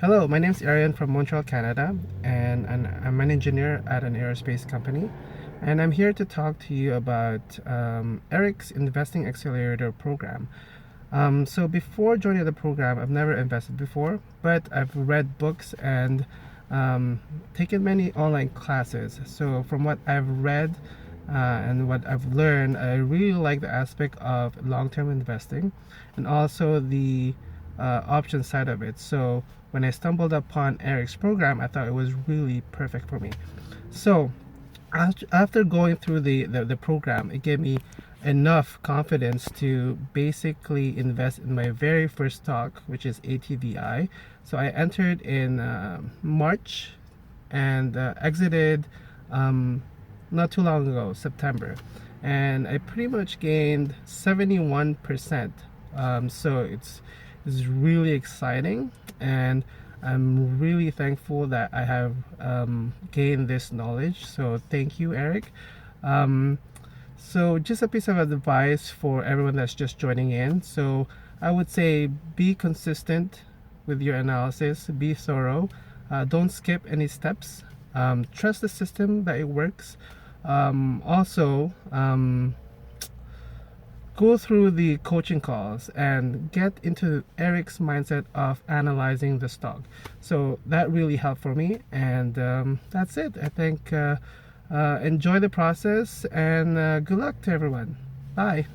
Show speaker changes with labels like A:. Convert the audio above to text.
A: Hello, my name is Arian from Montreal, Canada, and I'm an engineer at an aerospace company. And I'm here to talk to you about Eric's Investing Accelerator program. So before joining the program, I've never invested before, but I've read books and taken many online classes. So from what I've read and what I've learned, I really like the aspect of long-term investing and also the option side of it. So when I stumbled upon Eric's program, I thought it was really perfect for me. So after going through the program, it gave me enough confidence to basically invest in my very first stock, which is ATVI. So I entered in March and exited not too long ago, September. And I pretty much gained 71%. So it's really exciting, and I'm really thankful that I have gained this knowledge. So thank you, Eric. So just a piece of advice for everyone that's just joining in. So I would say be consistent with your analysis, be thorough, don't skip any steps, trust the system that it works. Also, go through the coaching calls and get into Eric's mindset of analyzing the stock. So that really helped for me, and that's it. I think enjoy the process, and good luck to everyone. Bye.